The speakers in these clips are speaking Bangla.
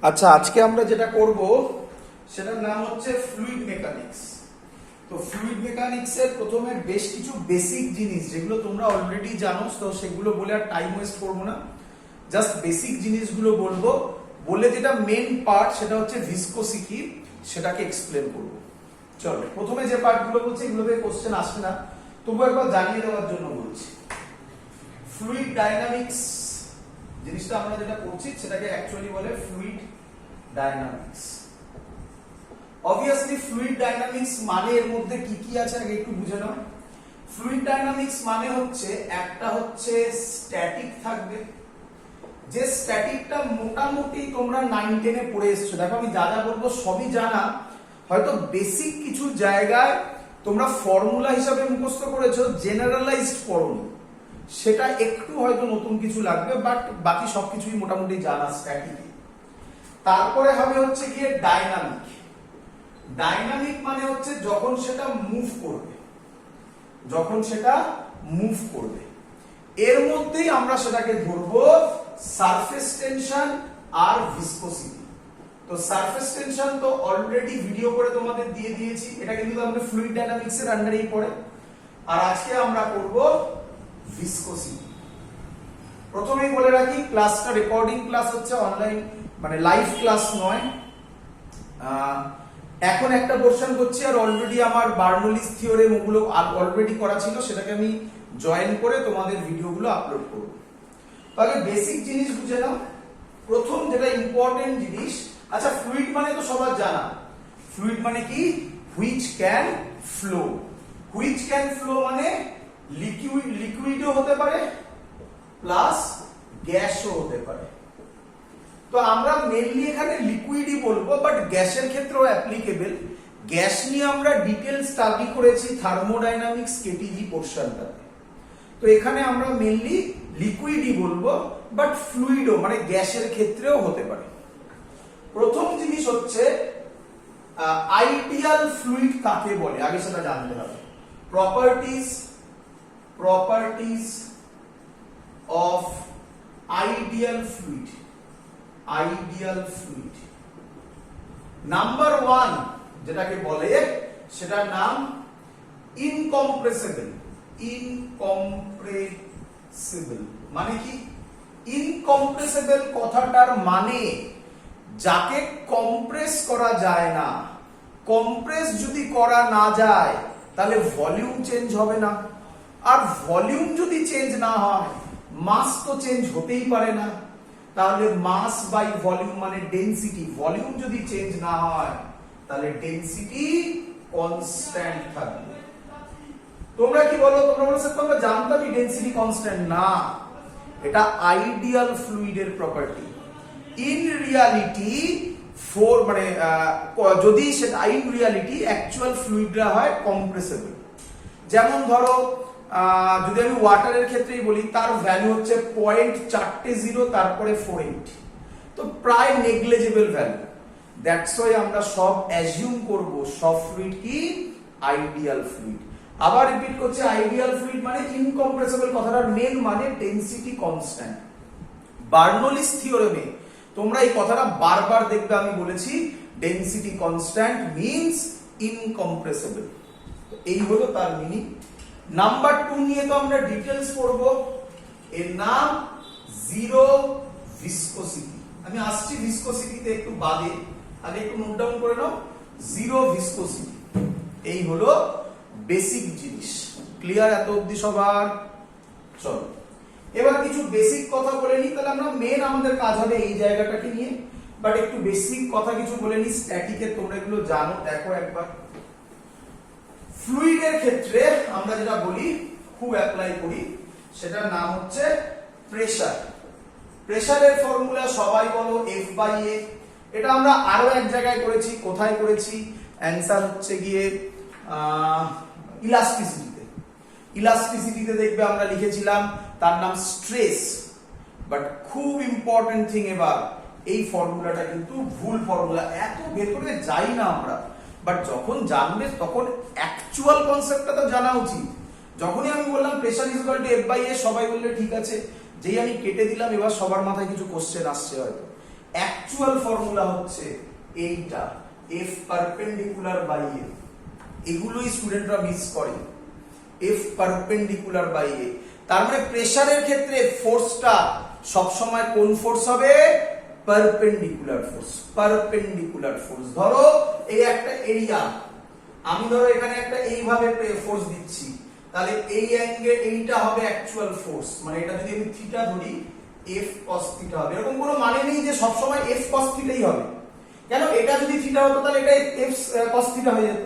আচ্ছা, আজকে আমরা যেটা করব সেটার নাম হচ্ছে ফ্লুইড মেকানিক্স। তো ফ্লুইড মেকানিক্সের প্রথমে বেশ কিছু বেসিক জিনিস যেগুলো তোমরা অলরেডি জানো, তো সেগুলো বলে আর টাইম ওয়েস্ট করবো না, জাস্ট বেসিক জিনিসগুলো বলবো, বলে যেটা মেন পার্ট সেটা হচ্ছে ভিসকোসিটি, সেটাকে এক্সপ্লেন করব। চলো, প্রথমে যে পার্টগুলো বলছি এগুলোতে কোশ্চেন আসবে না, তবু একবার জানিয়ে দেওয়ার জন্য বলছি। ফ্লুইড ডাইনামিক্স জিনিসটা আমরা যেটা করছি সেটাকে অ্যাকচুয়ালি বলে fluid dynamics. Obviously fluid dynamics মানে এর মধ্যে কি কি আছে আগে একটু বুঝে নাও। ফ্লুইড ডাইনামিক্স মানে হচ্ছে একটা হচ্ছে স্ট্যাটিক থাকবে, যে স্ট্যাটিকটা মোটামুটি তোমরা 9-10 এ পড়ে এসছো। দেখো আমি যা যা বলবো সবই জানা, হয়তো বেসিক কিছু জায়গায় তোমরা ফর্মুলা হিসাবে মুখস্থ করেছো, জেনারেলাইজড পড়োনি, সেটা একটু হয়তো নতুন কিছু লাগবে, বাট বাকি সবকিছুই মোটামুটি জানা স্ট্যাটিক। তারপরে হবে হচ্ছে গিয়ে ডাইনামিক। ডাইনামিক মানে হচ্ছে যখন সেটা মুভ করবে, যখন সেটা মুভ করবে, এর মধ্যেই আমরা সেটাকে ধরবো সারফেস টেনশন আর ভিসকোসিটি। তো সারফেস টেনশন তো অলরেডি ভিডিও করে তোমাদের দিয়ে দিয়েছি, এটা কিন্তু আমাদের ফ্লুইড ডাইনামিক্স এর আন্ডারেই পড়ে। আর আজকে আমরা করব ভিসকোসিটি। প্রথমেই বলে রাখি, ক্লাসটা রেকর্ডিং ক্লাস হচ্ছে, অনলাইন মানে লাইভ ক্লাস নয়। এখন একটা পোরশন করছি, আর অলরেডি আমার বার্নৌলিস থিওরেম ওগুলো অলরেডি করা ছিল, সেটাকে আমি জয়েন করে তোমাদের ভিডিওগুলো আপলোড করব। তাহলে বেসিক জিনিস বুঝে নাও। প্রথম যেটা ইম্পর্টেন্ট জিনিস, আচ্ছা ফ্লুইড মানে তো সবার জানা, ফ্লুইড মানে কি? Which can flow. Which can flow মানে লিকুইডও হতে পারে প্লাস গ্যাসও হতে পারে। তো আমরা মেইনলি এখানে লিকুইডই বলবো, বাট গ্যাসের ক্ষেত্রেও অ্যাপ্লিকেবল। গ্যাস নিয়ে আমরা ডিটেইল স্টাডি করেছি থার্মোডাইনামিক্স কেটিজি পোরশনটাতে। তো এখানে আমরা মেইনলি লিকুইডই বলবো, বাট ফ্লুইডও মানে গ্যাসের ক্ষেত্রেও হতে পারে। প্রথম জিনিস হচ্ছে আইডিয়াল ফ্লুইড কাকে বলে, আগে সেটা জানতে হবে। Properties of ideal fluid. Ideal fluid number 1 যেটাকে বলে সেটার নাম ইনকম্প্রেসিবল। ইনকম্প্রেসিবল মানে কি? ইনকম্প্রেসিবল কথাটার মানে যাকে কম্প্রেস করা যায় না। কম্প্রেস যদি করা না যায় তাহলে ভলিউম চেঞ্জ হবে না, আর ভলিউম যদি চেঞ্জ না হয় মাস তো চেঞ্জ হতেই পারে না। তাহলে মাস বাই ভলিউম মানে ডেনসিটি, ভলিউম যদি চেঞ্জ না হয় তাহলে ডেনসিটি কনস্ট্যান্ট থাকবে। তোমরা কি বলো? তোমরা বলো স্যার তোমরা জানতামই ডেনসিটি কনস্ট্যান্ট। না, এটা আইডিয়াল ফ্লুইডের প্রপার্টি। ইন রিয়ালিটি মানে যদি সেটা ইন রিয়ালিটি অ্যাকচুয়াল ফ্লুইডরা হয় কম্প্রেসিবল। যেমন ধরো যদি আমি ওয়াটারের ক্ষেত্রেই বলি, তার ভ্যালু হচ্ছে 0.40 তারপরে 48, তো প্রায় নেগলিজেবল ভ্যালু। দ্যাটস ওয়াই আমরা সব অ্যাজিউম করব সব ফ্লুইড কি আইডিয়াল ফ্লুইড। আবার রিপিট করছি, আইডিয়াল ফ্লুইড মানে ইনকম্প্রেসিবল কথাটার মেন মানে ডেনসিটি কনস্ট্যান্ট। বার্নৌলিস থিওরেমে তোমরা এই কথাটা বারবার দেখবে, আমি বলেছি ডেনসিটি কনস্ট্যান্ট মিন্স ইনকম্প্রেসিবল। এই হলো তার মিনিং। নাম্বার 2 নিয়ে তো আমরা ডিটেইলস পড়ব, এর নাম জিরো ভিসকোসিটি। আমি আসছি ভিসকোসিটিতে একটু বাদে, আগে একটু নোট ডাউন করে নাও। জিরো ভিসকোসিটি এই হলো বেসিক জিনিস। ক্লিয়ার এত অবধি সবার? চলো এবার কিছু বেসিক কথা বলে নিই, তাহলে আমরা মেন আমাদের কাজ হবে এই জায়গাটাকে নিয়ে, বাট একটু বেসিক কথা কিছু বলে নিই স্ট্যাটিকের। তোমরা এগুলো জানো, দেখো একবার। ফ্লুইডের ক্ষেত্রে আমরা যেটা বলি, খুব অ্যাপ্লাই করি, সেটার নাম হচ্ছে প্রেসার। প্রেসারের ফর্মুলা সবাই বলো F/A। এটা আমরা আরো এক জায়গায় করেছি। কোথায় করেছি? অ্যানসার হচ্ছে গিয়ে ইলাস্টিসিটিতে। ইলাস্টিসিটিতে দেখবে আমরা লিখেছিলাম তার নাম স্ট্রেস। বাট খুব ইম্পর্টেন্ট থিং, এবার এই ফর্মুলাটা কিন্তু ভুল ফর্মুলা, এত ভেতরে যাই না আমরা, বাট যখন জানবে তখন অ্যাকচুয়াল কনসেপ্টটা তো জানা উচিত। যখনই আমি বললাম pressure is equal to F/A, সবাই বললে ঠিক আছে। যেই আমি কেটে দিলাম, এবার সবার মাথায় কিছু কোশ্চেন আসছে হয়তো। অ্যাকচুয়াল ফর্মুলা হচ্ছে এইটা, এফ পারপেন্ডিকুলার বাই এ। এগুলোই স্টুডেন্টরা মিস করে, এফ পারপেন্ডিকুলার বাই এ। তার মানে প্রেসারের ক্ষেত্রে ফোর্সটা সবসময় কোন ফোর্স হবে? Perpendicular force, perpendicular force. ধরো এই একটা এরিয়া, আমি ধরো এখানে একটা এইভাবে ফোর্স দিচ্ছি, তাহলে এই অ্যাঙ্গেল এইটা হবে অ্যাকচুয়াল ফোর্স, মানে এটা যদি আমি থিটা ধরি এফ কস থিটা হবে। এরকম কোনো মানে নেই যে সবসময় এফ কস থিটাই হবে, কেন? এটা যদি থিটা হতো তাহলে এটা এফ কস থিটা হয়ে যেত।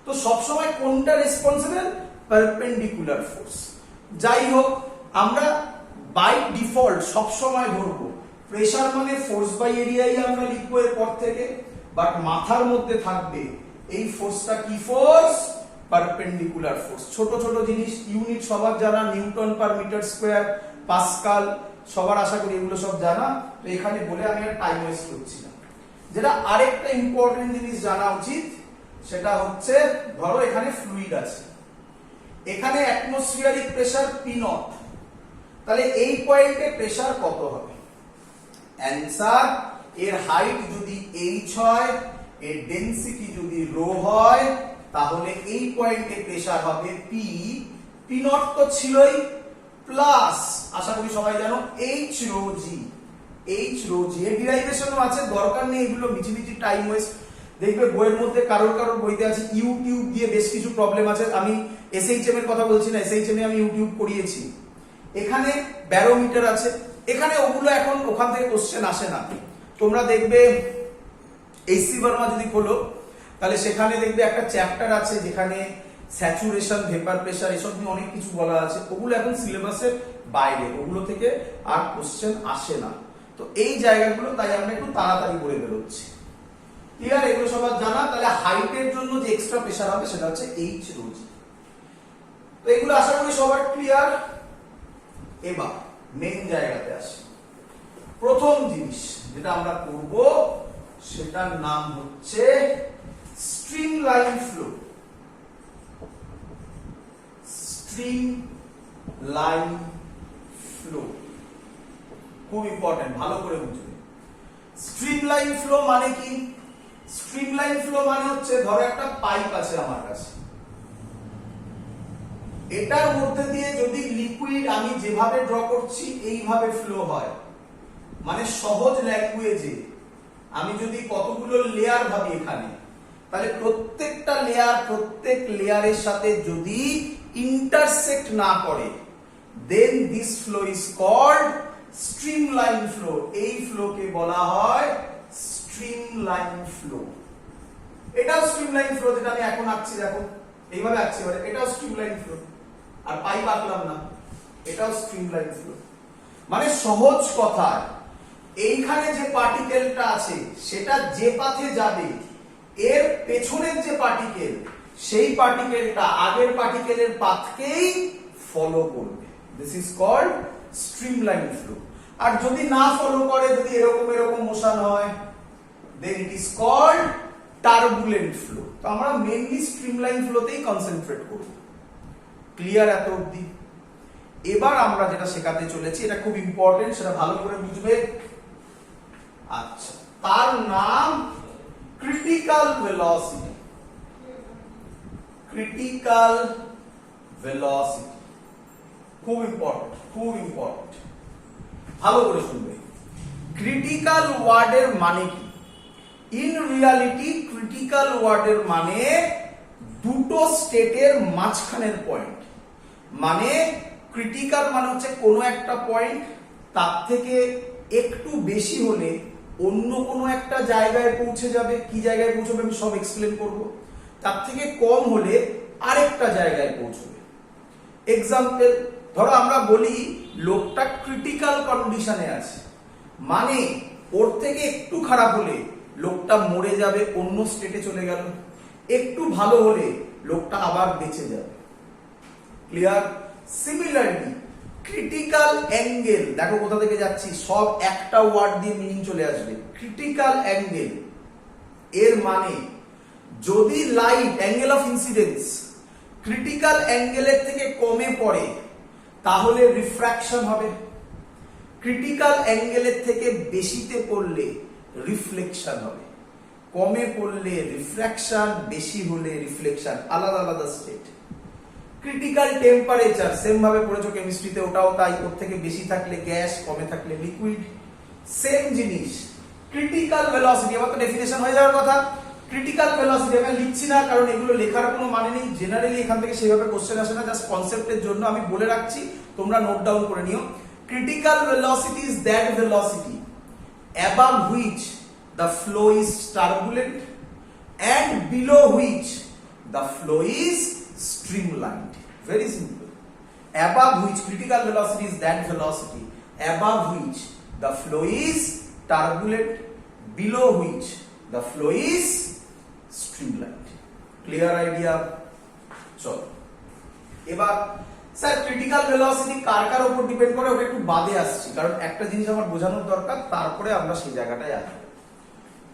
তো সবসময় কোনটা রেসপন্সিবল? Perpendicular force. যাই হোক, আমরা বাই ডিফল্ট সবসময় ধরবো প্রেসার মানে ফোর্স বাই এরিয়াই আমরা লিখবো এরপর থেকে, বাট মাথার মধ্যে থাকবে এই ফোর্সটা কি ফোর্স? Perpendicular force. ছোট ছোট জিনিস ইউনিট সবার জানা, newton per metre square, pascal, সবার আশা করি এগুলো সব জানা। তো এখানে বলে আমি আর টাইম ওয়েস্ট করছি না। যেটা আরেকটা ইম্পর্টেন্ট জিনিস জানা উচিত সেটা হচ্ছে, ধরো এখানে ফ্লুইড আছে, এখানে অ্যাটমসফিয়ারিক প্রেসার পি নট, তাহলে এই পয়েন্টে প্রেসার কত হবে? অ্যানসার, এর হাইট যদি h হয়, এর ডেনসিটি যদি রো হয়, তাহলে এই পয়েন্টে প্রেসার হবে পি, পি নট তো ছিলই, প্লাস আশা করি সবাই জানো h রো জি, h রো জি। এর ডেরিভেশনও আছে, দরকার নেই এগুলো মিছিমিছি টাইম ওয়েস্ট। দেখবে বইয়ের মধ্যে কারোর কারোর বইতে আছে ইউটিউব দিয়ে বেশ কিছু প্রবলেম আছে। আমি এসএইচএম এর কথা বলছি না, এসএইচএম এ আমি ইউটিউব করিয়েছি। এখানে ব্যারোমিটার আছে, এখানে ওগুলো এখন ওখান থেকে কোশ্চেন আসে না। তোমরা দেখবে এইচসি বর্মা যদি খোলো, তাহলে সেখানে দেখবে একটা চ্যাপ্টার আছে যেখানে স্যাচুরেশন, ভেপার প্রেসার, এসব নিয়ে অনেক কিছু বলা আছে। ওগুলো এখন সিলেবাসের বাইরে, ওগুলো থেকে আর কোশ্চেন আসে না। তো এই জায়গাগুলো তাই আমরা একটু তাড়াতাড়ি করে বেরোচ্ছি। ক্লিয়ার? এগুলো সবার জানা। তাহলে হাইটের জন্য যে এক্সট্রা প্রেসার হবে সেটা হচ্ছে এইচ রো জি। তো এগুলো আশা করি সবার ক্লিয়ার। এবার মেইন জায়গাতে আসি। প্রথম জিনিস যেটা আমরা করব সেটার নাম হচ্ছে স্ট্রিমলাইন ফ্লো। স্ট্রিমলাইন ফ্লো খুব ইম্পর্টেন্ট, ভালো করে বুঝবে। স্ট্রিমলাইন ফ্লো মানে কি? স্ট্রিমলাইন ফ্লো মানে হচ্ছে, ধরো একটা পাইপ আছে আমার কাছে, এটার মধ্যে দিয়ে যদি লিকুইড আমি যেভাবে ড্র করছি এইভাবে ফ্লো হয়, মানে সহজ ল্যাঙ্গুয়েজে আমি যদি কতগুলো লেয়ার ভাবি এখানে, তাহলে প্রত্যেকটা লেয়ার প্রত্যেক লেয়ারের সাথে যদি ইন্টারসেক্ট না করে, then this flow is called streamline flow. এই ফ্লোকে বলা হয় স্ট্রিমলাইন ফ্লো। এটাও স্ট্রিমলাইন ফ্লো, যেটা আমি এখন আঁকছি, দেখো এইভাবে আঁকছি, এটাও স্ট্রিমলাইন ফ্লো। আর পাইপ আঁকলাম না, এটাও স্ট্রিমলাইন ফ্লো। মানে সহজ কথায় এইখানে যে পার্টিকেলটা আছে সেটা যে পাথে যাবে, এর পেছনের যে পার্টিকেল, সেই পার্টিকেলটা আগের পার্টিকেলের পাথকেই ফলো করবে। This is called streamline flow. আর যদি না ফলো করে, যদি এরকম এরকম মোশন হয়, then it is called turbulent flow. তো আমরা মেইনলি স্ট্রিমলাইন ফ্লোতেই কনসেন্ট্রেট করব। ক্লিয়ার এত অবধি? এবার আমরা যেটা শেখাতে চলেছি এটা খুব ইম্পর্টেন্ট, সেটা ভালো করে বুঝবে। আচ্ছা, তার নাম ক্রিটিক্যাল ভেলোসিটি। ক্রিটিক্যাল ভেলোসিটি খুব ইম্পর্টেন্ট, খুব ইম্পর্টেন্ট, ভালো করে শুনবে। ক্রিটিক্যাল ওয়ার্ডের মানে কি? ইন রিয়ালিটি ক্রিটিক্যাল ওয়ার্ডের মানে দুটো স্টেটের মাঝখানের পয়েন্ট। মানে ক্রিটিক্যাল মানে হচ্ছে কোনো একটা পয়েন্ট, তার থেকে একটু বেশি হলে অন্য কোনো একটা জায়গায় পৌঁছে যাবে। কি জায়গায় পৌঁছবে আমি সব এক্সপ্লেন করব। তার থেকে কম হলে আরেকটা জায়গায় পৌঁছবে। এক্সাম্পল, ধরো আমরা বলি লোকটা ক্রিটিক্যাল কন্ডিশনে আছে, মানে ওর থেকে একটু খারাপ হলে লোকটা মরে যাবে, অন্য স্টেটে চলে গেল। একটু ভালো হলে লোকটা আবার বেঁচে যাবে। ক্লিয়ার? সিমিলারলি ক্রিটিক্যাল অ্যাঙ্গেল, দেখো কোথা থেকে যাচ্ছি, সব একটা ওয়ার্ড দিয়ে মিনিং চলে আসবে। ক্রিটিক্যাল অ্যাঙ্গেল এর মানে যদি light, angle of incidence critical অ্যাঙ্গেলের থেকে কমে পড়ে, তাহলে রিফ্র্যাকশন হবে। ক্রিটিক্যাল অ্যাঙ্গেলের থেকে বেশিতে পড়লে রিফ্লেকশন হবে। কমে পড়লে রিফ্র্যাকশন, বেশি হলে রিফ্লেকশন, আলাদা আলাদা স্টেট। ক্রিটিক্যাল টেম্পারেচার সেম ভাবে পড়েছো কেমিস্ট্রিতে, ওটাও তাই। ওর থেকে বেশি থাকলে গ্যাস, কমে থাকলে লিকুইড, সেম জিনিস। ক্রিটিক্যাল ভেলোসিটি, আবার তো ডেফিনেশন হয়ে যাওয়ার কথা। ক্রিটিক্যাল ভেলোসিটি আমি লিখছি না, কারণ এগুলো লেখার কোনো মানে নেই। জেনারেলি এখান থেকে সেভাবে কোশ্চেন আসে না, জাস্ট কনসেপ্টের জন্য আমি বলে রাখছি, তোমরা নোট ডাউন করে নিও। Critical velocity is that velocity above which the flow is turbulent and below which the flow is streamlined. Very simple. Above which, critical velocity is that velocity above which the flow is turbulent, below which the flow is streamlined. Clear idea? চলো এবার স্যার ক্রিটিক্যাল ভেলোসিটি কার কার উপর ডিপেন্ড করে, ওটা একটু বাদে আসছি, কারণ একটা জিনিস আমার বোঝানোর দরকার, তারপরে আমরা সেই জায়গাটায় আসবো।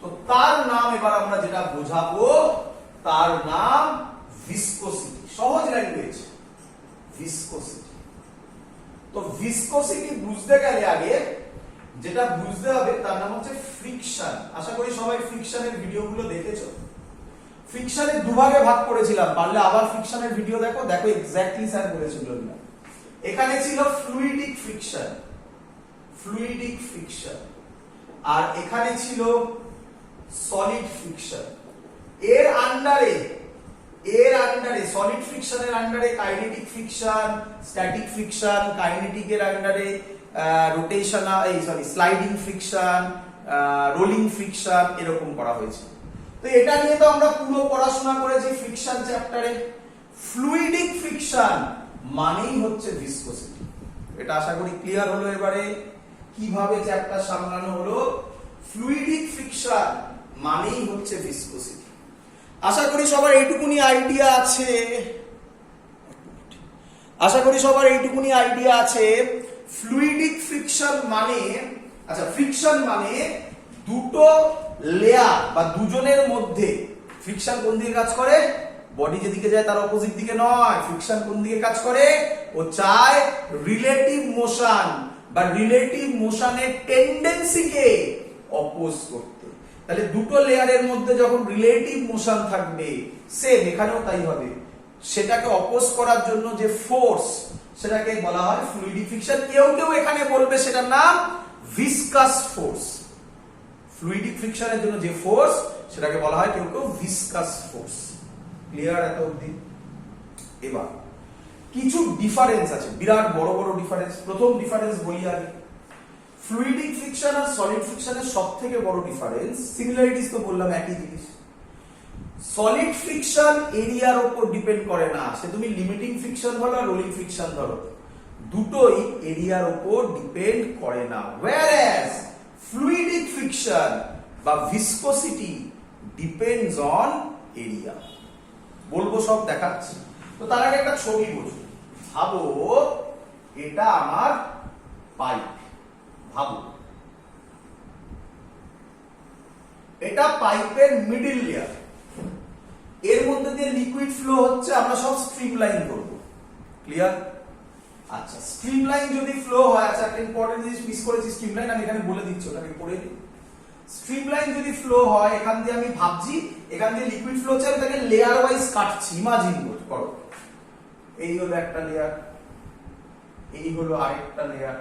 তো তার নাম এবার আমরা যেটা বোঝাবো, তার নাম ভিসকোসিটি। সহজ ল্যাঙ্গুয়েজ, ভিসকোসিটি। তো ভিসকোসিটি বুঝতে গেলে আগে যেটা বুঝতে হবে তার নাম হচ্ছে ফ্রিকশন। আশা করি সবাই ফ্রিকশনের ভিডিওগুলো দেখেছো। ফ্রিকশনের দুভাগে ভাগ করেছিলাম, পারলে আবার ফ্রিকশনের ভিডিও দেখো, দেখো এক্স্যাক্টলি স্যার বলেছিল না। এখানে ছিল ফ্লুইডিক ফ্রিকশন, ফ্লুইডিক ফ্রিকশন, আর এখানে ছিল সলিড ফ্রিকশন। এর আন্ডারে সলিড ফ্রিকশনের আন্ডারে কাইনেটিক ফ্রিকশন, স্ট্যাটিক ফ্রিকশন, কাইনেটিকের আন্ডারে স্লাইডিং ফ্রিকশন, রোলিং ফ্রিকশন, এরকম করা হয়েছে। তো এটা নিয়ে তো আমরা পুরো পড়াশোনা করেছি ফ্রিকশন চ্যাপ্টারে। ফ্লুইডিক ফ্রিকশন মানেই হচ্ছে ভিসকোসিটি। এটা আশা করি ক্লিয়ার হলো। এবারে কিভাবে চ্যাপ্টার সামলানো হলো। ফ্লুইডিক ফ্রিকশন মানেই হচ্ছে ভিসকোসিটি। আশা করি সবার এইটুকুনি আইডিয়া আছে। ফ্লুইডিক ফ্রিকশন মানে, আচ্ছা ফ্রিকশন মানে দুটো লেয়ার বা দুজনের মধ্যে। ফ্রিকশন কোন দিকে কাজ করে? বডি যেদিকে যায় তার অপোজিট দিকে নয়। ফ্রিকশন কোন দিকে কাজ করে? ও চায় রিলেটিভ মোশন বা রিলেটিভ মোশনের টেন্ডেন্সিকে অপোজ করতে। তাহলে দুটো লেয়ারের মধ্যে যখন রিলেটিভ মোশন থাকবে, সেম এখানেও তাই হবে, সেটাকে অপোজ করার জন্য যে ফোর্স, সেটাকে বলা হয় ফ্লুইডিক ফ্রিকশন। কেউ কেউ এখানে বলবে সেটার নাম ভিসকাস ফোর্স। ফ্লুইডিক ফ্রিকশনের জন্য যে ফোর্স, সেটাকে বলা হয় কেউ কেউ ভিসকাস ফোর্স। ক্লিয়ার এত অবধি? এবার কিছু ডিফারেন্স আছে, বিরাট বড় বড় ডিফারেন্স। প্রথম ডিফারেন্স বলি আগে। ফ্লুইডিক ফ্রিকশন আর সলিড ফ্রিকশনের সবথেকে বড় ডিফারেন্স, সিমিলারিটিস তো বললাম একই জিনিস। সলিড ফ্রিকশন এরিয়ার উপর ডিপেন্ড করে না, সে তুমি লিমিটিং ফ্রিকশন ধরো আর রোলিং ফ্রিকশন ধরো, দুটোই এরিয়ার উপর ডিপেন্ড করে না। whereas ফ্লুইডিক ফ্রিকশন বা ভিসকোসিটি ডিপেন্ডস অন এরিয়া। বলবো সব দেখাচ্ছি। তো তার আগে একটা ছবি বোঝো। ভাবো এটা আমার পাইপ, ভাবো এটা পাইপের মিডল লেয়ার, এর মধ্যে দিয়ে লিকুইড ফ্লো হচ্ছে, আমরা সব স্ট্রিমলাইন করব। ক্লিয়ার? আচ্ছা স্ট্রিমলাইন যদি ফ্লো হয়, আচ্ছা একটা ইম্পর্টেন্ট জিনিস মিস করেছি, স্ট্রিমলাইন আমি এখানে বলে দিচ্ছি, ওটাকে পড়ে দিই। স্ট্রিমলাইন যদি ফ্লো হয়, এখান দিয়ে আমি ভাবছি এখান দিয়ে লিকুইড ফ্লো হচ্ছে, আমি তাকে লেয়ার ওয়াইজ কাটছি। ইমাজিন করো, এই হলো একটা লেয়ার, এই হলো আরেকটা লেয়ার,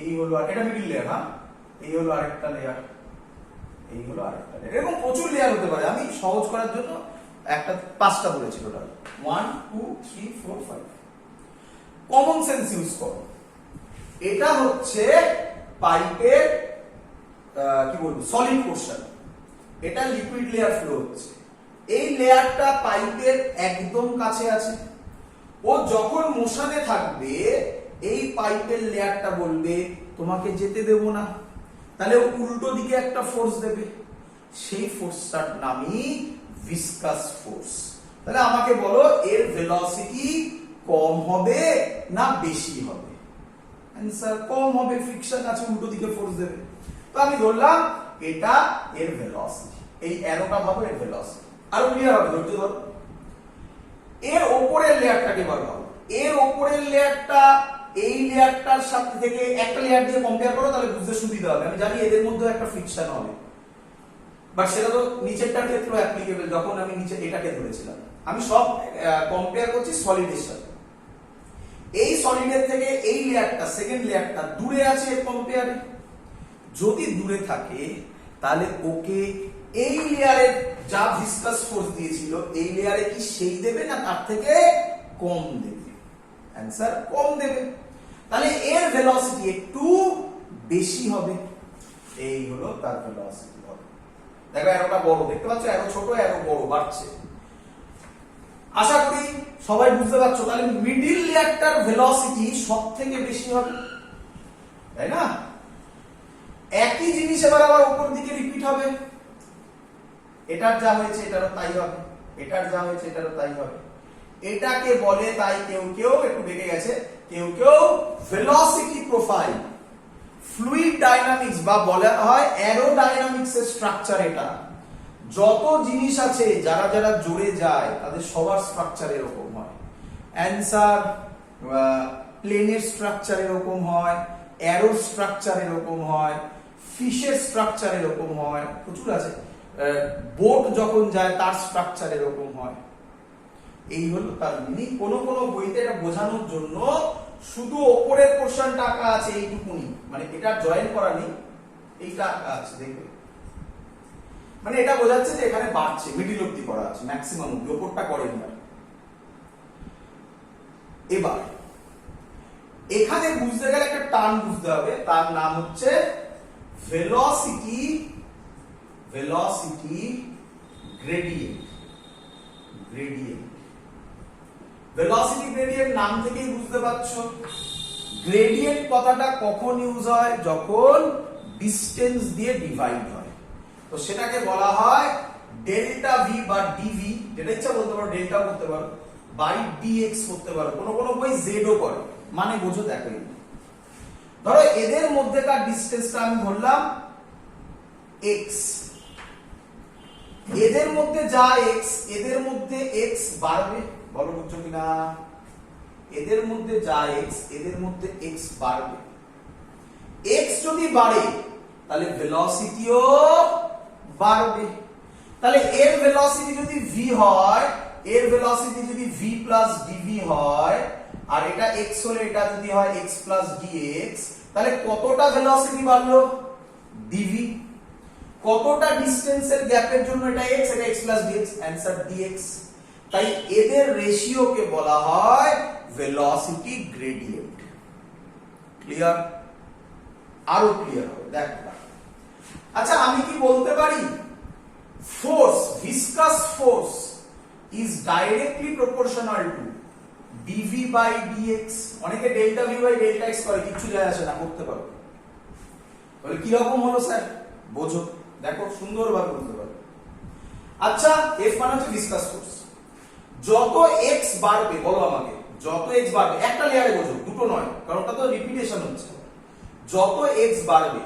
এই হলো এটা মিডল লেয়ার, হ্যাঁ, এই হলো আরেকটা লেয়ার, এই হলো আরেকটা লেয়ার। এরকম প্রচুর লেয়ার হতে পারে, আমি সহজ করার জন্য একটা 5টা বলেছি টোটাল। 1 2 3 4 5। কমন সেন্স ইউজ করো। এটা হচ্ছে পাইপের কি বলবো সলিড পোরশন, এটা লিকুইড লেয়ার ফ্লো হচ্ছে। এই লেয়ারটা পাইপের একদম কাছে আছে, ও যখন মোশনে থাকবে এই পাইপের লেয়ারটা বলবে তোমাকে যেতে দেব না, তাহলে উল্টো দিকে একটা ফোর্স দেবে, সেই ফোর্সটার নামই ভিসকাস ফোর্স। তাহলে আমাকে বলো এর ভেলোসিটি কম হবে না বেশি হবে? आंसर কম হবে, ফ্রিকশন আছে, উল্টো দিকে ফোর্স দেবে। তো আমি ধরলাম এটা এর ভেলোসিটি, এই অ্যারোটা ভাবো এর ভেলোসিটি। আর ক্লিয়ার হবে, ধৈর্য ধরো। এর উপরের লেয়ারটাকে ভাবো, এর উপরের লেয়ারটা এই লেয়ারটার সাথে থেকে একটা লেয়ার দিয়ে কম্পেয়ার করো, তাহলে বুঝতে সুবিধা হবে। আমি জানি এদের মধ্যে একটা ফ্রিকশন হবে, বাট সেটা তো নিচেরটার ক্ষেত্রে অ্যাপ্লিকেবল। যখন আমি নিচে এটাকে ধরেছিলাম, আমি সব কম্পেয়ার করছি সলিডের সাথে। এই সলিডের থেকে এই লেয়ারটা, সেকেন্ড লেয়ারটা দূরে আছে এর কম্পেয়ারে। যদি দূরে থাকে তাহলে ওকে এই লেয়ারে যা ভিসকাস ফোর্স দিয়েছিল এই লেয়ারে কি সেই দেবে না তার থেকে কম দেবে? অ্যানসার কম দেবে। তাহলে এর ভেলোসিটি একটু বেশি হবে। এই হলো তার ভেলোসিটি হবে। দেখো অ্যারোটা বড়, দেখতে পাচ্ছ? অ্যারো ছোট, অ্যারো বড়, বাড়ছে। আশা করি সবাই বুঝতে পারছো। তাহলে মিডিল লেয়ারটার ভেলোসিটি সবথেকে বেশি হবে, তাই না? একই জিনিস এবার আবার উপর দিকে রিপিট হবে। এটার যা হয়েছে এটারও তাই হবে, এটার যা হয়েছে এটারও তাই হবে। এটাকে বলে, তাই কেউ কেউ একটু বেঁকে গেছে, কেউ কেউ ভেলোসিটি প্রোফাইল। ফ্লুইড ডাইনামিক্স বা বলা হয় অ্যারোডাইনামিক্স এর স্ট্রাকচার এটা। যত জিনিস আছে যারা যারা জুড়ে যায় তাদের সবার স্ট্রাকচার এরকম হয়। অ্যানসার প্লেনের স্ট্রাকচার এরকম হয়, অ্যারোর স্ট্রাকচার এরকম হয়, ফিশের স্ট্রাকচার এরকম হয়, প্রচুর আছে। বোট যখন যায় তার স্ট্রাকচার এরকম হয়। এই হলো তার মিনিং। কোন কোন বইতে এটা বোঝানোর জন্য শুধু ওপরের পোরশনটা আঁকা আছে এইটুকুনি, মানে এটা জয়েন করা নেই, এইটা আঁকা আছে, দেখবে। মানে এটা বোঝাচ্ছে যে এখানে বাড়ছে, মিডিল অবধি করা আছে, ম্যাক্সিমাম অবধি, ওপরটা করেনি। এবার এখানে বুঝতে গেলে একটা টার্ম বুঝতে হবে, তার নাম হচ্ছে ভেলোসিটি গ্রেডিয়েন্ট। ভেলোসিটি গ্রেডিয়েন্ট নাম থেকেই বুঝতে পারছো। গ্রেডিয়েন্ট কথাটা কখন ইউজ হয়? যখন ডিসটেন্স দিয়ে ডিভাইড হয়, তো সেটাকে বলা হয় ডেল্টা ভি বা ডিভি, যেটা ইচ্ছা বলতে পারো, ডেল্টা বলতে পারো, বাই ডিএক্স করতে পারো, কোন কোন বই জেডও করে, মানে বোঝো। দেখো ধরো এদের মধ্যেকার ডিসটেন্সটা আমি ধরলাম এক্স, এদের মধ্যে যা এক্স, এদের মধ্যে এক্স বাড়বে, বলো বুঝছো কিনা? এদের মধ্যে যা এক্স, এদের মধ্যে এক্স বাড়বে। এক্স যদি বাড়ে তাহলে ভেলোসিটিও বাড়বে। তাহলে এর ভেলোসিটি যদি ভি হয়, এর ভেলোসিটি যদি ভি প্লাস ডিভি হয়, আর এটা এক্স হলে এটা যদি হয় এক্স প্লাস ডিএক্স, তাহলে কতটা ভেলোসিটি বাড়লো? ডিভি। কতটা ডিসটেন্সের গ্যাপের জন্য এটা এক্স, এটা X plus d x, answer d x. তাই এদের রেশিওকে বলা হয় ভেলোসিটি গ্রেডিয়েন্ট। ক্লিয়ার? আরো ক্লিয়ার হবে, দেখো। আচ্ছা, আমি কি বলতে পারি force, viscous force is directly proportional to d v by d x? অনেকে delta v by delta x করে, কিছু যায় আসে না, করতে পারো। বলে কি রকম হলো স্যার? বোঝো, দেখো সুন্দরভাবে বুঝতে পারো। আচ্ছা, এফ মানে হচ্ছে ভিসকাস ফোর্স। যত এক্স বাড়বে, বলো আমাকে, যত এক্স বাড়বে, একটা লেয়ারে বোঝো, দুটো নয়, কারণ ওটা তো রিপিটেশন হচ্ছে। যত এক্স বাড়বে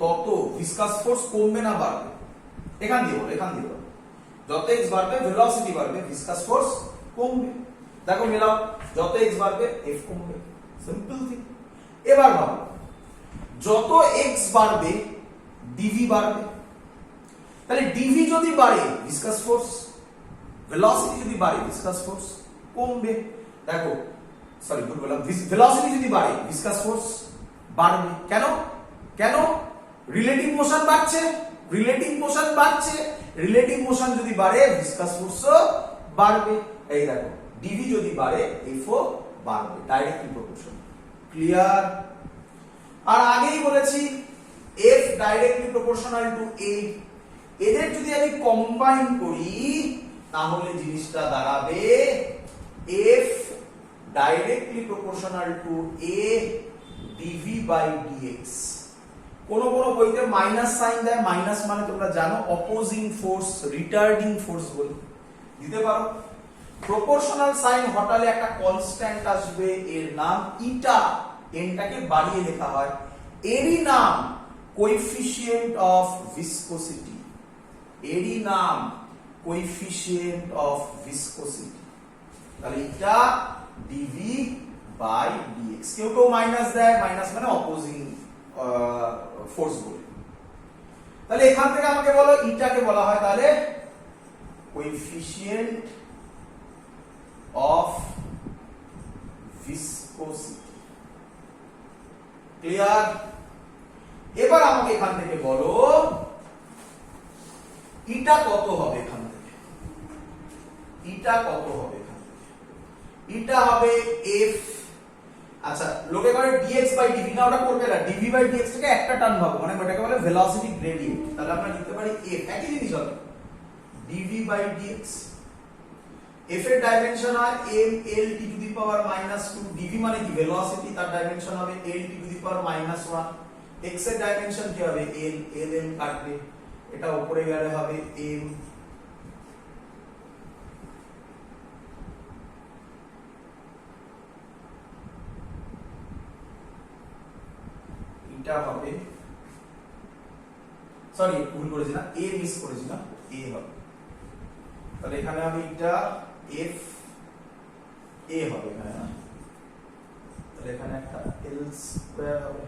তত ভিসকাস ফোর্স কমবে না বাড়বে? এখান দিয়ে বলো, এখান দিয়ে বলো। যত এক্স বাড়বে ভেলোসিটি বাড়বে, ভিসকাস ফোর্স কমবে। দেখো মেলাও, যত এক্স বাড়বে এফ কমবে, সিম্পল থিং। এবার ভাবো, যত এক্স বাড়বে ডিভি বাড়বে। তাহলে ডিভি যদি বাড়ে ভিসকাস ফোর্স, ভেলোসিটি যদি বাড়ে ভিসকাস ফোর্স কমবে। দেখো, সরি ভুল বললাম, ভেলোসিটি যদি বাড়ে ভিসকাস ফোর্স বাড়বে। কেন? কেন? রিলেটিভ মোশন বাড়ছে, রিলেটিভ মোশন বাড়ছে, রিলেটিভ মোশন যদি বাড়ে ভিসকাস ফোর্সও বাড়বে। এই দেখো, ডিভি যদি বাড়ে এফও বাড়বে, ডাইরেক্টলি প্রপোর্শনাল। ক্লিয়ার? আর আগেই বলেছি F directly proportional to A. এদের যদি আমি কম্বাইন করি তাহলে জিনিসটা দাঁড়াবে F directly proportional to A dv by dx. কোন কোন বইতে মাইনাস সাইন দেয়, মাইনাস মানে তোমরা জানো অপোজিং ফোর্স, রিটার্ডিং ফোর্স বলি, দিতে পারো। প্রপোর্শনাল সাইন হটালে একটা কনস্ট্যান্ট আসবে, এর নাম ইটা, এনটাকে বাড়িয়ে লেখা হয়। এরই নাম কোএফিসিয়েন্ট অফ ভিসকোসিটি, এরই নাম কোএফিসিয়েন্ট অফ ভিসকোসিটি। তাহলে এটা dv বাই dx। কেউ কেউ মাইনাস দেয়, মাইনাস মানে অপোজিং ফোর্স বলে। তাহলে এখান থেকে আমাকে বলো ইটাকে বলা হয় তাহলে কোএফিশিয়েন্ট অফ ভিসকোসিটি। ক্লিয়ার? এবার আমাকে এখান থেকে বলো ইটা কত হবে এখান থেকে, ইটা কত হবে এখান থেকে? ইটা হবে f, আচ্ছা লোকে করে dx বাই dv, না ওটা করবে না, dv বাই dx থেকে একটা টার্ম ভাবো, মানে ওটাকে বলে ভেলোসিটি গ্রেডিয়েন্ট। তাহলে আমরা লিখতে পারি f, একই জিনিস হবে dv বাই dx। f এর ডাইমেনশন হয় m l t to the power -2, dv মানে কি ভেলোসিটি, তার ডাইমেনশন হবে l t to the power -1, x এর ডাইমেনশন কি হবে l, l কাটবে, এটা উপরে গেলে হবে m, এটা হবে, সরি ভুল করেছি না, a মিস করেছি না, a হবে। তাহলে এখানে হবে এটা f a হবে এখানে না, তাহলে এখানে একটা l স্কয়ার হবে,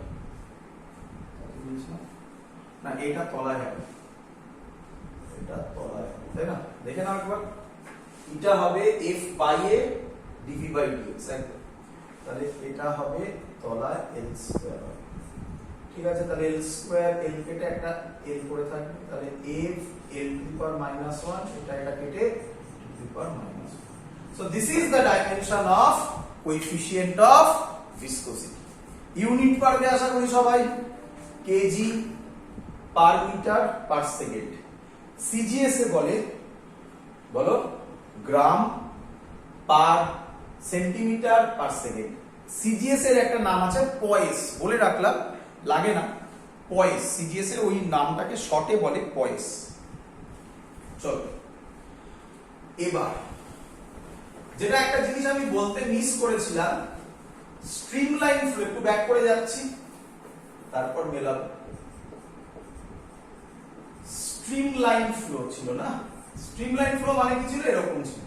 না এটা তলায় হবে, এটা তলায় হবে, তাই না? দেখে নাও একবার, এটা হবে f বাই a dv বাই dx, তাহলে এটা হবে তলায় l স্কয়ার হবে। ঠিক আছে, তাহলে l স্কয়ার l কেটে একটা l করে থাকবে, তাহলে f l to the power -1, এটা কেটে to the power -1। So this is the dimension of coefficient of viscosity. Unit পারবে আশা করি সবাই, K G per metre per second. CGS এ বলে, বলো gram per centimetre per second. CGS এর একটা নাম আছে পয়েস, বলে রাখলাম, লাগে না, পয়েস, সিজিএস এর ওই নামটাকে শর্টে বলে পয়েস। চলো এবার যেটা একটা জিনিস আমি বলতে মিস করেছিলাম, স্ট্রিমলাইন ফ্লো, একটু ব্যাক করে যাচ্ছি তারপর মেলাবো। স্ট্রিমলাইন ফ্লো ছিল না, স্ট্রিমলাইন ফ্লো মানে কি ছিল, এরকম ছিল।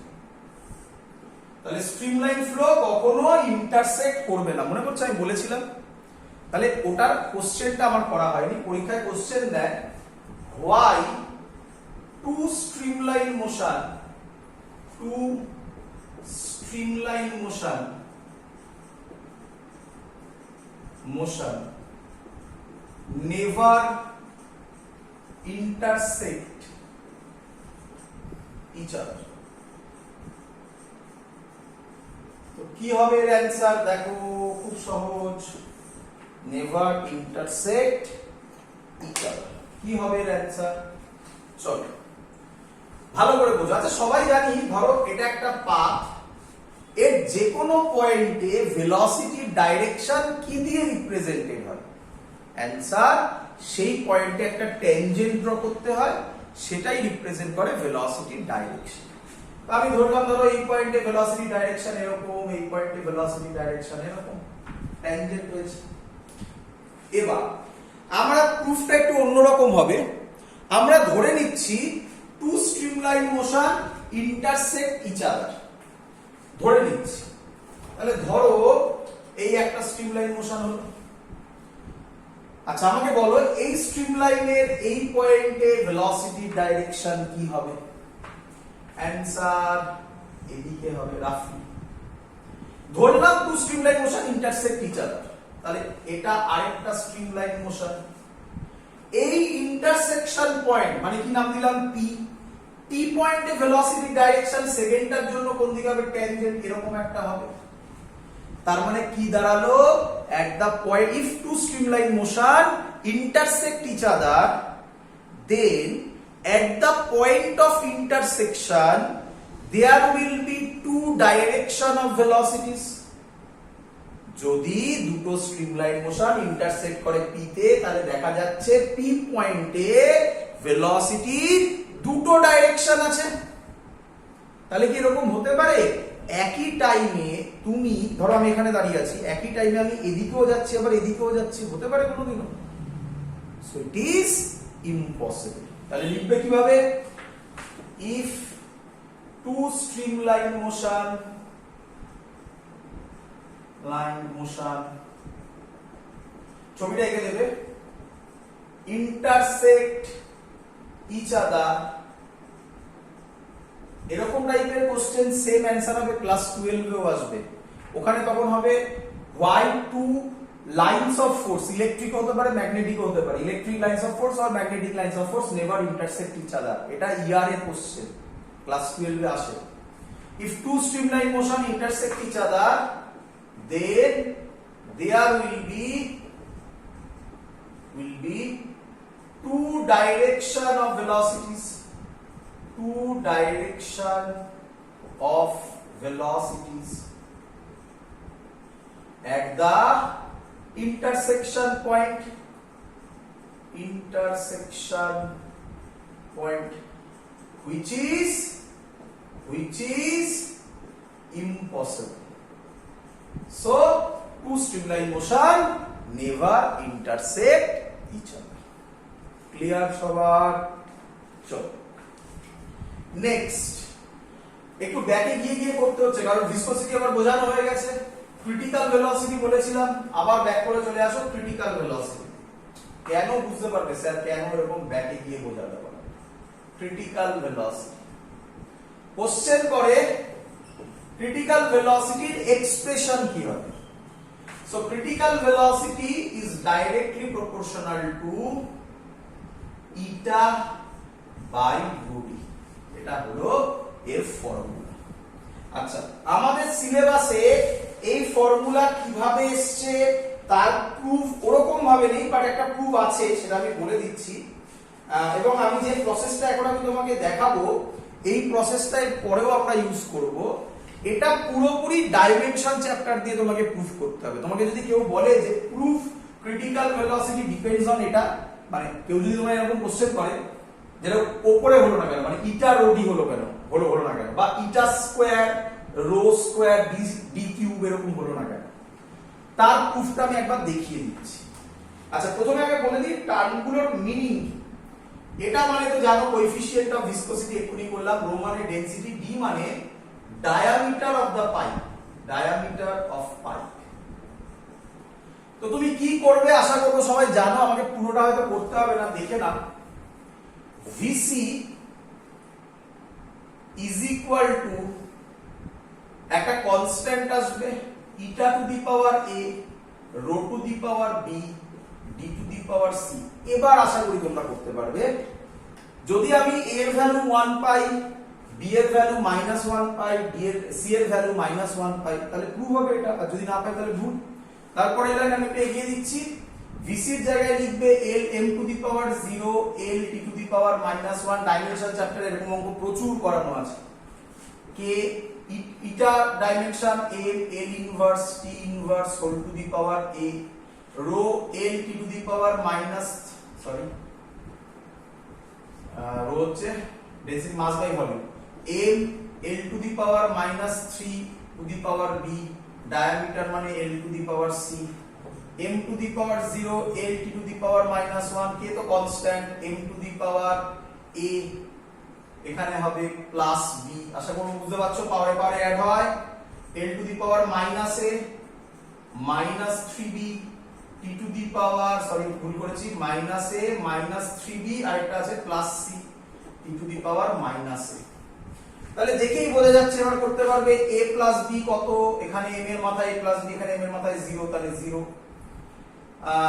তাহলে স্ট্রিমলাইন ফ্লো কখনো ইন্টারসেক্ট করবে না, মনে করছে আমি বলেছিলাম। তাহলে ওটার কোশ্চেনটা আমার করা হয়নি, পরীক্ষায় কোশ্চেন দেয় why two streamline motion, two streamline motion never intersect each other। তো কি হবে এর অ্যানসার, দেখো খুব সহজ, never intersect each other। কি হবে এর অ্যানসার, চলো ভালো করে বোঝো। আচ্ছা সবাই জানি, ধরো এটা একটা পাথ, এর যে কোনো পয়েন্টে ভেলোসিটির ডাইরেকশন কি দিয়ে রিপ্রেজেন্টেড হয়, অ্যানসার সেই পয়েন্টে একটা ট্যানজেন্ট ড্র করতে হয়, সেটাই রিপ্রেজেন্ট করে ভেলোসিটির ডাইরেকশন। আমি ধরলাম ধরো এই পয়েন্টে ভেলোসিটি ডাইরেকশন এরকম, এই পয়েন্টে ভেলোসিটি ডাইরেকশন এরকম, ট্যানজেন্ট হয়েছে। এবার আমরা প্রুফটা একটু অন্যরকম হবে, আমরা ধরে নিচ্ছি two streamline motion intersect each other, ধরে নিচ্ছি। তাহলে ধরো এই একটা স্ট্রিমলাইন মোশন হলো, আচ্ছা আমাকে বলো এই স্ট্রিমলাইনের এই পয়েন্টে ভেলোসিটি ডাইরেকশন কি হবে, অ্যানসার এদিকে হবে রাফলি। ধরলাম two streamline motion intersect each other, তাহলে এটা আরেকটা স্ট্রিমলাইন মোশন, এই ইন্টারসেকশন পয়েন্ট মানে কি নাম দিলাম পি, টি পয়েন্টে ভেলোসিটি ডাইরেকশন সেকেন্ডটার জন্য কোন দিকে হবে, ট্যানজেন্ট এরকম একটা হবে। তার মানে কি দাঁড়ালো, at the point if two streamline motion intersect each other, then at the point of intersection there will be two direction of velocities। যদি দুটো স্ট্রিমলাইন মোশন ইন্টারসেক্ট করে পি তে, তাহলে দেখা যাচ্ছে পি পয়েন্টে ভেলোসিটি দুটো ডাইরেকশন আছে। তাহলে কি এরকম হতে পারে, একই টাইমে তুমি ধরো আমি এখানে দাঁড়িয়ে আছি, একই টাইমে আমি এদিকেও যাচ্ছি আবার এদিকেও যাচ্ছি, হতে পারে কোনোদিনও? So it is impossible. তাহলে লিখবে কিভাবে, if two streamline motion line motion, ছবিটা এঁকে দেবে, ইন্টারসেক্ট ইচ আদার, এরকম টাইপের কোশ্চেন সেম অ্যান্সার হবে ক্লাস 12 এও আসবে। ওখানে তখন হবে why two lines of force, electric হতে পারে ম্যাগনেটিক হতে পারে, ইলেকট্রিক লাইন্স অফ ফোর্স আর magnetic lines of force never intersect each other, এটা ইয়ার এর কোশ্চেন ক্লাস 12 এ আসে। if two streamline motion intersect each other then there will be two direction of velocities, two direction of velocities at the intersection point which is impossible. So two streamline motion never intersect each other. Clear সবার? চলো নেক্সট, একটু ব্যাকে গিয়ে করতে হচ্ছে কারণ ভিসকসিটি আবার বোঝানো হয়ে গেছে। ক্রিটিক্যাল ভেলোসিটি বলেছিলাম, আবার ব্যাক করে চলে আসো ক্রিটিক্যাল ভেলোসিটি। কেন বুঝতে পারবে স্যার কেন এরকম ব্যাকে গিয়ে বোঝাতে পারে? ক্রিটিক্যাল ভেলোসিটি কোশ্চেন করে ক্রিটিক্যাল ভেলোসিটির এক্সপ্রেশন কি হবে? So critical velocity is directly proportional to eta by rho D, এটা হলো এর ফর্মুলা। আচ্ছা, আমাদের সিলেবাসে এই ফর্মুলা কিভাবে এসছে তার প্রুফ ওরকম ভাবে নেই, বাট একটা প্রুফ আছে, সেটা আমি বলে দিচ্ছি। এবং আমি যে প্রসেসটা এখন আমি তোমাকে দেখাবো, এই প্রসেসটা এর পরেও আমরা ইউজ করব। এটা পুরোপুরি ডাইমেনশন চ্যাপ্টার দিয়ে তোমাকে প্রুফ করতে হবে। তোমাকে যদি কেউ বলে যে proof critical velocity depends on এটা, মানে কেউ যদি তোমায় এরকম কোশ্চেন করে যেটা উপরে হলো না কেন, মানে ইটা রো ডি হলো কেন, হলো না কেন, বা eta square rho square D cube এরকম হলো না কেন, তার প্রুফটা আমি একবার দেখিয়ে দিচ্ছি। আচ্ছা, প্রথমে আমি বলে দিই টার্মগুলোর মিনিং। এটা মানে তো জানো কোএফিসিয়েন্ট অফ ভিসকসিটি এক্ষুনি করলাম, রো মানে ডেনসিটি, ডি মানে diameter of the pipe, diameter of pipe. তো তুমি কি করবে আশা করবো সবাই জানো, আমাকে পুরোটা হয়তো করতে হবে না, দেখে নাও। VC is equal to একটা কনস্ট্যান্ট আসবে eta to the power a, rho to the power b, D to the power c। এবার আশা করি তোমরা করতে পারবে। যদি আমি a এর ভ্যালু 1 পাই, b এর ভ্যালু -1 পাই, d এর c এর ভ্যালু -1 পাই, তাহলে প্রুভ হবে এটা। আর যদি না পাই তাহলে ভুল। তারপরে লাইন আমি একটু এগিয়ে দিচ্ছি, VC এর জায়গায় লিখবে L m to the power 0, L t to the power -1। Dimension চ্যাপ্টারে এরকম অঙ্ক প্রচুর করানো আছে। k eta dimension m, L inverse t inverse whole to the power a, rho L t to the power rho হচ্ছে density mass by volume, m L to the power -3 to the power b, diameter মানে L to the power c, m to the power 0, L t to the power -1, k তো constant, m to the power a, এখানে হবে প্লাস b। আশা করি বুঝতে পারছো, পাওয়ারে পাওয়ারে অ্যাড হয়, L to the power -a -3b, t to the power ভুল করেছি, -a -3b, আর একটা আছে plus c, t to the power -a। তাহলে দেখেই বোঝা যাচ্ছে, এবার করতে পারবে a প্লাস b কত, এখানে m এর মাথায় a প্লাস b, এখানে m এর মাথায় 0, তাহলে 0। -a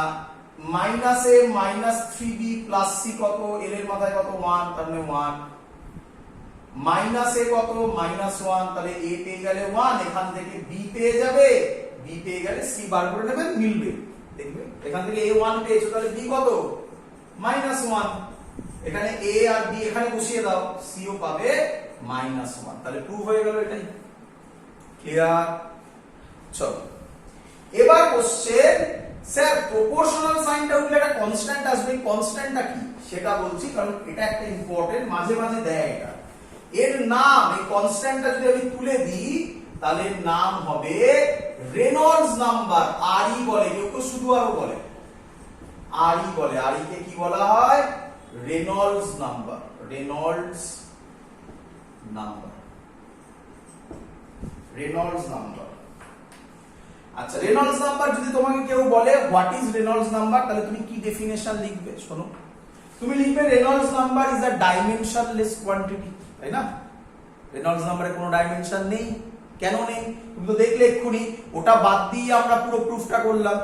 -3b প্লাস c কত, l এর মাথায় কত 1, তাহলে 1। -a কত -1, তাহলে a পেয়ে গেলে 1, এখান থেকে b পেয়ে যাবে, b পেয়ে গেলে c বার করে নেবেন, মিলবে। দেখবে এখান থেকে a 1 পেয়েছো, তাহলে b কত -1, এখানে a আর b এখানে বসিয়ে দাও, c ও পাবে -1, তাহলে প্রুফ হয়ে গেল এটাই। ক্লিয়ার? চলো এবার কোশ্চেন, স্যার প্রপোর্শনাল সাইনটা উঠলে একটা কনস্ট্যান্ট আসবে, কনস্ট্যান্টটা কি সেটা বলছি, কারণ এটা একটা ইম্পর্টেন্ট, মাঝে মাঝে দেয় এটা। এর নাম, এই কনস্ট্যান্টটা যদি আমি তুলে দিই তাহলে নাম হবে রেনল্ডস নাম্বার, আরই বলে, কেউ কেউ শুধু আরও বলে, আরই বলে। আরই কে কি বলা হয়? Reynolds number, Reynolds number, Reynolds number. আচ্ছা, রেনল্ডস নাম্বার যদি তোমাকে কেউ বলে হোয়াট ইজ রেনল্ডস নাম্বার, তাহলে তুমি কি ডেফিনেশন লিখবে? শোনো, তুমি লিখবে Reynolds number is a dimensionless quantity, তাই না? রেনল্ডস নাম্বারে কোনো ডাইমেনশন নেই। কেন নেই? তুমি তো দেখলে এক্ষুনি, ওটা বাদ দিয়ে আমরা পুরো প্রুফটা করলাম।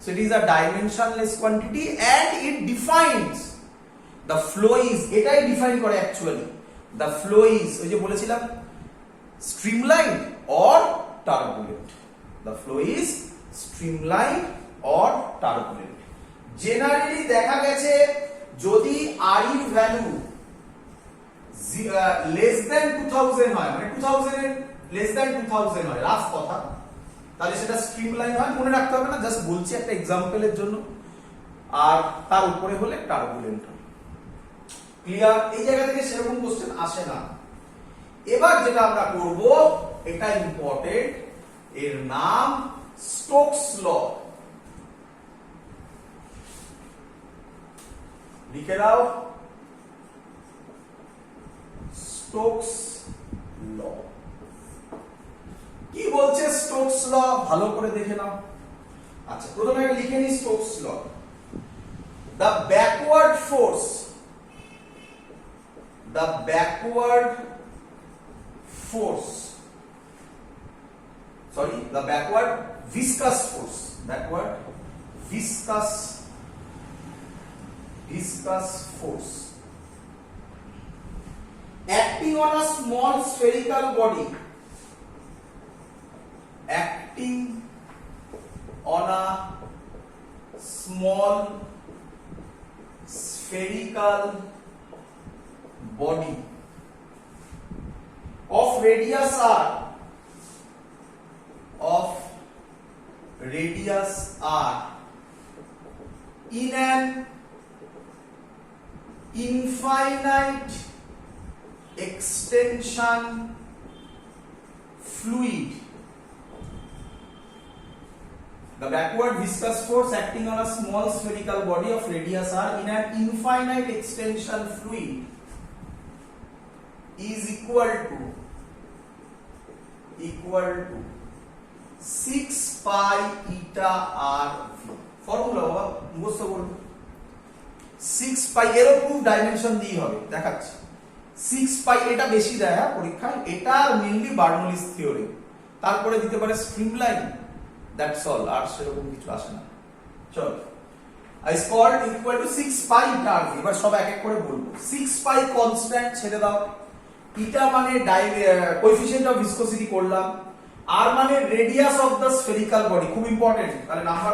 So it is a dimensionless quantity and it defines the flow is, এটাই ডিফাইন করে অ্যাকচুয়ালি, দ্য ফ্লো ইজ, ওই যে বলেছিলাম streamline or turbulent. The flow is streamlined or turbulent. Generally দেখা গেছে যদি R এর ভ্যালু less than 2000 হয়, মানে 2000 এর less than 2000 হয়, রাফ কথা, তাহলে সেটা স্ট্রিমলাইন হয়। মনে রাখতে হবে না, জাস্ট বলছি একটা এক্সাম্পলের জন্য। আর তার উপরে হলে টার্বুলেন্ট হয়। ক্লিয়ার? এই জায়গা থেকে সেরকম কোশ্চেন আসে না। এবার যেটা আমরা করব, এটা ইম্পর্টেন্ট, এর নাম স্টোকস ল। লিখে দাও, স্টোকস ল। কি বলছে স্টোকস ল? ভালো করে দেখে নাও। আচ্ছা, প্রথমে লিখে নি Stokes law. The backward force, the backward force, sorry, the backward viscous force, backward viscous force acting on a small spherical body, acting on a small spherical body of radius r, of radius r in an infinite extension fluid. The backward viscous force acting on a small spherical body of radius r in an infinite extension fluid is equal to 6 pi eta r v। Formula বাবা মুখস্থ করবে। 6 pi এর পুরো ডাইমেনশন দিয়ে হবে, দেখাচ্ছি। 6 pi, এটা বেশি দেয় হ্যাঁ পরীক্ষায়, এটা মেইনলি বার্নৌলিস থিওরেম। তারপরে দিতে পারে স্ট্রিমলাইন, দ্যাটস অল, আর সেরকম কিছু আসে না। চল, I squared equal to 6 pi eta r v। এবার সব এক এক করে বলবো। 6 pi কনস্ট্যান্ট ছেড়ে দাও, ইটা মানে কোএফিসিয়েন্ট অফ ভিসকোসিটি করলাম, আর মানে radius of the spherical body, খুব ইম্পর্টেন্ট। তাহলে নাম্বার